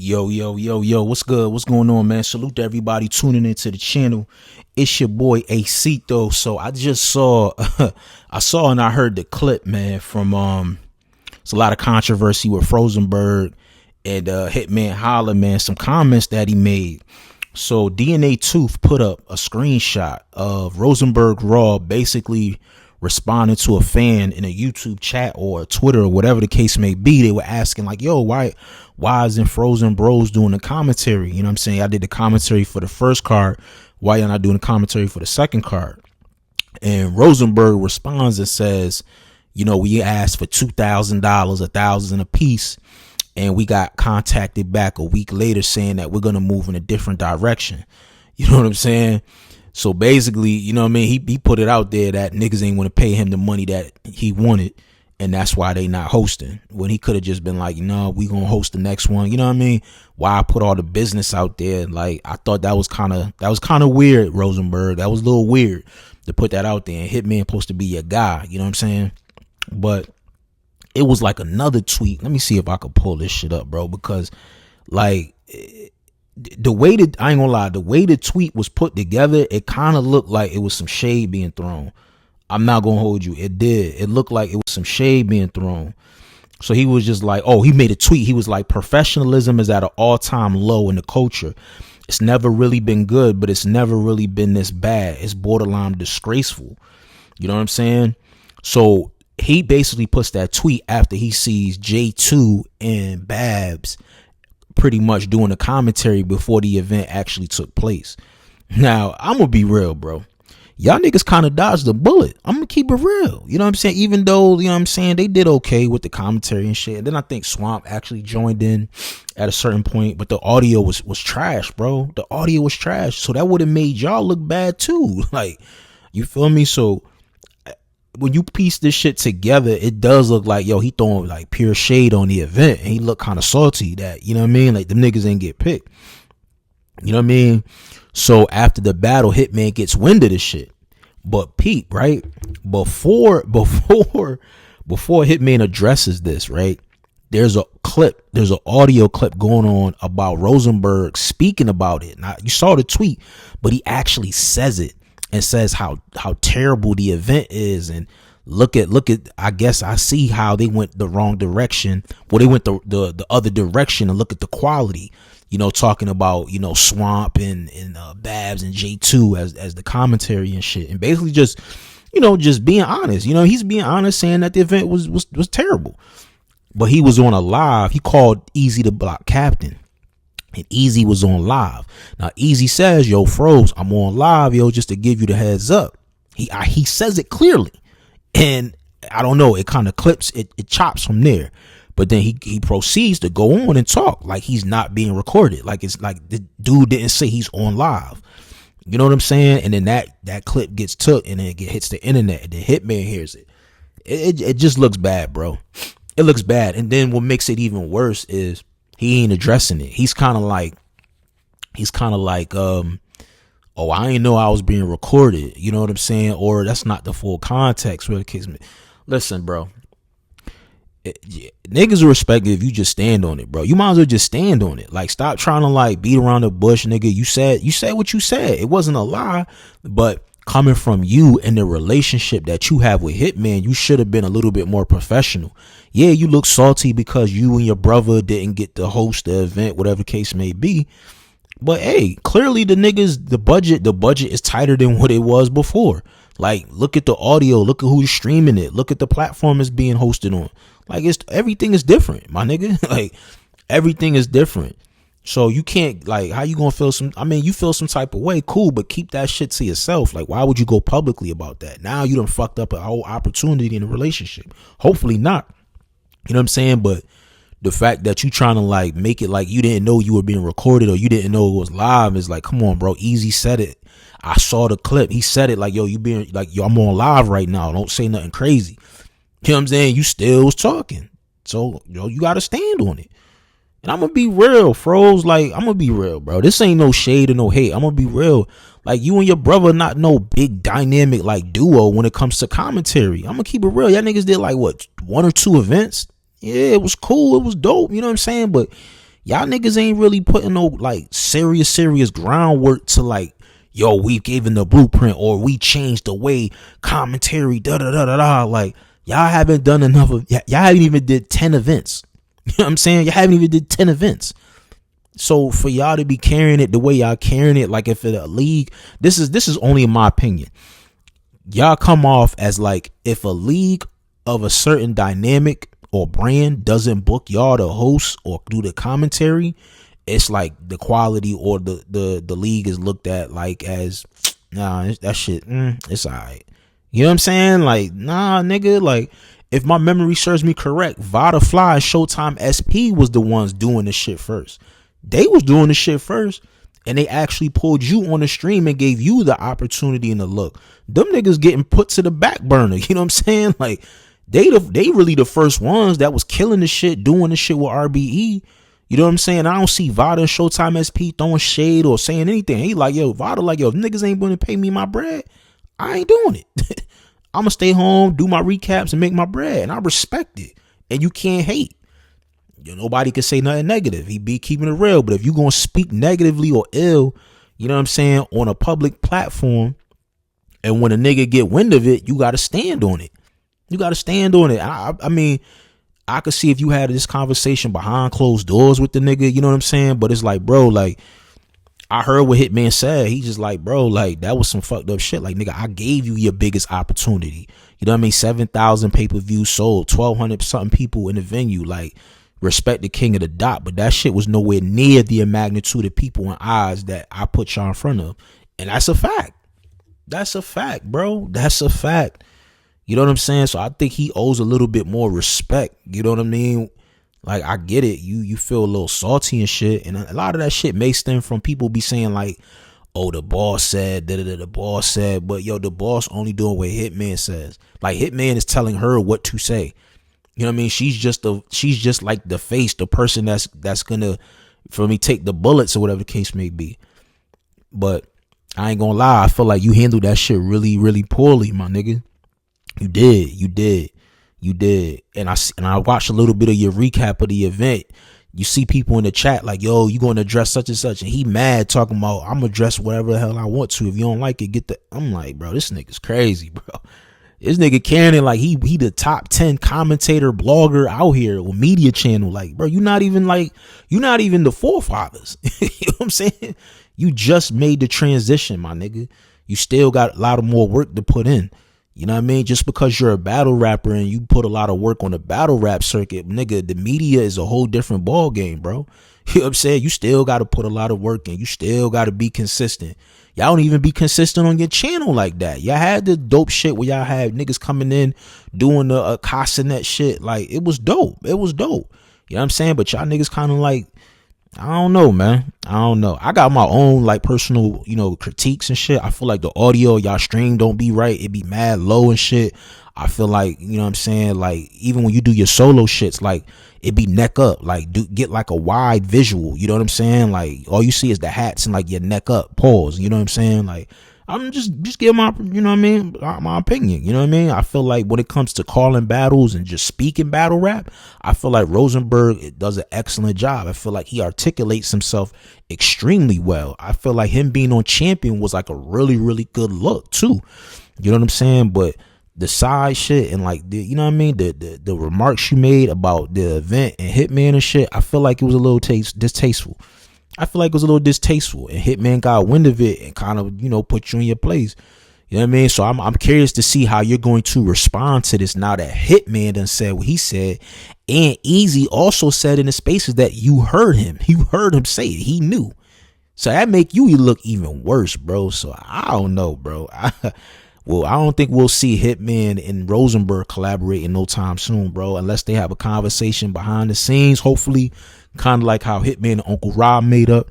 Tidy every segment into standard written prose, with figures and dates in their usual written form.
Yo, what's good? What's going on, man? Salute to everybody tuning into the channel. It's your boy Acito. So I just saw and I heard the clip, man, from it's a lot of controversy with Rosenberg and Hitman Holla, man, some comments that he made. So DNA Tooth put up a screenshot of Rosenberg Raw basically responding to a fan in a YouTube chat or Twitter or whatever the case may be. They were asking like, yo, why isn't Frozen Bros doing the commentary? You know what I'm saying? I did the commentary for the first card. Why y'all not doing the commentary for the second card? And Rosenberg responds and says, you know, we asked for $2,000, $1,000 a piece, and we got contacted back a week later saying that we're going to move in a different direction. You know what I'm saying? So basically, you know what I mean? He put it out there that niggas ain't want to pay him the money that he wanted, and that's why they not hosting. When he could have just been like, no, we gonna host the next one. You know what I mean? Why I put all the business out there? Like, I thought that was kind of weird, Rosenberg. That was a little weird to put that out there. And Hitman supposed to be your guy. You know what I'm saying? But it was like another tweet. Let me see if I could pull this shit up, bro, because like the way that, I ain't gonna lie, the way the tweet was put together, it kind of looked like it was some shade being thrown. I'm not gonna hold you. It did. It looked like it was some shade being thrown. So he was just like, oh, he made a tweet. He was like, professionalism is at an all-time low in the culture. It's never really been good, but it's never really been this bad. It's borderline disgraceful. You know what I'm saying? So he basically puts that tweet after he sees J2 and Babs pretty much doing a commentary before the event actually took place. Now, I'm gonna be real, bro. Y'all niggas kind of dodged the bullet. I'm gonna keep it real. You know what I'm saying? Even though, you know what I'm saying, they did okay with the commentary and shit. And then I think Swamp actually joined in at a certain point, but the audio was trash, bro. The audio was trash. So that would have made y'all look bad too. Like, you feel me? So when you piece this shit together, it does look like, yo, he throwing like pure shade on the event, and he looked kind of salty that, you know what I mean? Like, them niggas ain't get picked. You know what I mean? So after the battle, Hitman gets wind of this shit. But peep, right? Before Hitman addresses this, right? There's an audio clip going on about Rosenberg speaking about it. Now, you saw the tweet, but he actually says it and says how terrible the event is, and look at I guess I see how they went the wrong direction. Well, they went the other direction, and look at the quality. You know, talking about, you know, Swamp and Babs and J2 as the commentary and shit, and basically just, you know, just being honest. You know, he's being honest, saying that the event was terrible. But he was on a live. He called Easy the Block Captain, and Easy was on live. Now Easy says, yo, Froze, I'm on live, yo, just to give you the heads up. He says it clearly, and I don't know, it kind of clips, it chops from there. But then he proceeds to go on and talk like he's not being recorded. Like, it's like the dude didn't say he's on live. You know what I'm saying? And then that clip gets took, and then it hits the internet, and the Hitman hears it. It just looks bad, bro. It looks bad. And then what makes it even worse is he ain't addressing it. He's kind of like, oh, I didn't know I was being recorded. You know what I'm saying? Or that's not the full context for the case. Listen, bro. Niggas will respect it if you just stand on it, bro. You might as well just stand on it. Like, stop trying to like beat around the bush, nigga. You said what you said. It wasn't a lie, but coming from you and the relationship that you have with Hitman, you should have been a little bit more professional. Yeah, you look salty because you and your brother didn't get to host the event, whatever the case may be. But hey, clearly the niggas, the budget is tighter than what it was before. Like, look at the audio, look at who's streaming it, look at the platform it's being hosted on. Like, everything is different, my nigga. Like, everything is different. So you can't, like, how you gonna feel you feel some type of way, cool, but keep that shit to yourself. Like, why would you go publicly about that? Now you done fucked up a whole opportunity in a relationship. Hopefully not. You know what I'm saying? But the fact that you trying to like make it like you didn't know you were being recorded, or you didn't know it was live, is like, come on, bro. Easy said it. I saw the clip. He said it like, yo, you being like, yo, I'm on live right now. Don't say nothing crazy. You know what I'm saying? You still was talking. So, yo, you got to stand on it. And I'm going to be real, Froze. Like, I'm going to be real, bro. This ain't no shade or no hate. I'm going to be real. Like, you and your brother not no big dynamic, like, duo when it comes to commentary. I'm going to keep it real. Y'all niggas did, like, what, 1 or 2 events? Yeah, it was cool. It was dope. You know what I'm saying? But Y'all niggas ain't really putting no like serious groundwork to like, yo, we given the blueprint or we changed the way commentary, da da da da da. Like, y'all haven't done enough of, y'all haven't even did 10 events. You know what I'm saying? Y'all haven't even did 10 events. So for y'all to be carrying it the way y'all carrying it, like if it a league, this is only in my opinion. Y'all come off as like, if a league of a certain dynamic or brand doesn't book y'all to host or do the commentary, it's like the quality or the league is looked at like as, nah, that shit, it's alright. You know what I'm saying? Like, nah, nigga, like, if my memory serves me correct, Vada Fly and Showtime SP was the ones doing the shit first. They was doing the shit first, and they actually pulled you on the stream and gave you the opportunity and the look. Them niggas getting put to the back burner. You know what I'm saying? Like, they really the first ones that was killing the shit, doing the shit with RBE. You know what I'm saying? I don't see Vada and Showtime SP throwing shade or saying anything. He like, yo, Vada like, yo, if niggas ain't going to pay me my bread, I ain't doing it. I'm going to stay home, do my recaps, and make my bread. And I respect it. And you can't hate. You know, nobody can say nothing negative. He be keeping it real. But if you going to speak negatively or ill, you know what I'm saying, on a public platform, and when a nigga get wind of it, you got to stand on it. You got to stand on it. I mean, I could see if you had this conversation behind closed doors with the nigga, you know what I'm saying? But it's like, bro, like, I heard what Hitman said. He just like, bro, like, that was some fucked up shit. Like, nigga, I gave you your biggest opportunity. You know what I mean? 7,000 pay-per-views sold, 1,200 something people in the venue. Like, respect the king of the dot, but that shit was nowhere near the magnitude of people and eyes that I put y'all in front of. And that's a fact. That's a fact, bro. That's a fact. You know what I'm saying? So I think he owes a little bit more respect. You know what I mean? Like, I get it. You feel a little salty and shit. And a lot of that shit may stem from people be saying like, oh, the boss said, the boss said. But yo, the boss only doing what Hitman says. Like, Hitman is telling her what to say. You know what I mean? She's just like the face, the person that's gonna, for me, take the bullets or whatever the case may be. But I ain't gonna lie, I feel like you handled that shit really, really poorly, my nigga. You did. And I watched a little bit of your recap of the event. You see people in the chat like, yo, you going to address such and such, and he mad talking about, I'm gonna address whatever the hell I want to. If you don't like it, get the. I'm like, bro, this nigga's crazy, bro. This nigga carrying it like he the top 10 commentator blogger out here with media channel. Like, bro, you're not even the forefathers. You know what I'm saying? You just made the transition, my nigga. You still got a lot of more work to put in. You know what I mean? Just because you're a battle rapper and you put a lot of work on the battle rap circuit, nigga, the media is a whole different ball game, bro. You know what I'm saying? You still got to put a lot of work in. You still got to be consistent. Y'all don't even be consistent on your channel like that. Y'all had the dope shit where y'all had niggas coming in doing the Castanet shit. Like, it was dope. It was dope. You know what I'm saying? But y'all niggas kind of like, I don't know, man. I don't know. I got my own like personal, you know, critiques and shit. I feel like the audio y'all stream don't be right. It be mad low and shit. I feel like, you know what I'm saying? Like, even when you do your solo shits, like, it be neck up. Like, get like a wide visual. You know what I'm saying? Like, all you see is the hats and like your neck up. Pause. You know what I'm saying? Like, I'm just giving my, you know what I mean, my opinion. You know what I mean? I feel like when it comes to calling battles and just speaking battle rap, I feel like Rosenberg does an excellent job. I feel like he articulates himself extremely well. I feel like him being on Champion was like a really, really good look too. You know what I'm saying? But the side shit and like the, you know what I mean, the remarks you made about the event and Hitman and shit, I feel like it was a little distasteful. I feel like it was a little distasteful, and Hitman got wind of it and kind of, you know, put you in your place. You know what I mean? So I'm curious to see how you're going to respond to this now that Hitman done said what he said, and Easy also said in the spaces that you heard him say it. He knew. So that make you look even worse, bro. So I don't know, bro. Well, I don't think we'll see Hitman and Rosenberg collaborating no time soon, bro, unless they have a conversation behind the scenes, hopefully, kind of like how Hitman and Uncle Rob made up.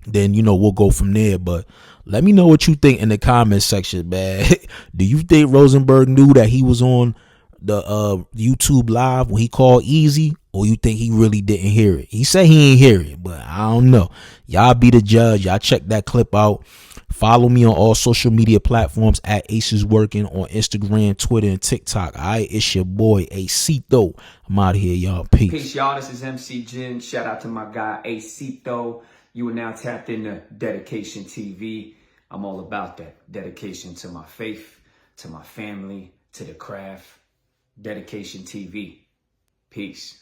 Then, you know, we'll go from there. But let me know what you think in the comment section, man. Do you think Rosenberg knew that he was on the YouTube live when he called Easy, or you think he really didn't hear it? He said he ain't hear it, but I don't know. Y'all be the judge. Y'all check that clip out. Follow me on all social media platforms at AceIsWorking on Instagram, Twitter, and TikTok. All right, it's your boy Acito. I'm out of here, y'all. Peace. Peace, y'all. This is MC Jin. Shout out to my guy Acito. You are now tapped into Dedication TV. I'm all about that. Dedication to my faith, to my family, to the craft. Dedication TV. Peace.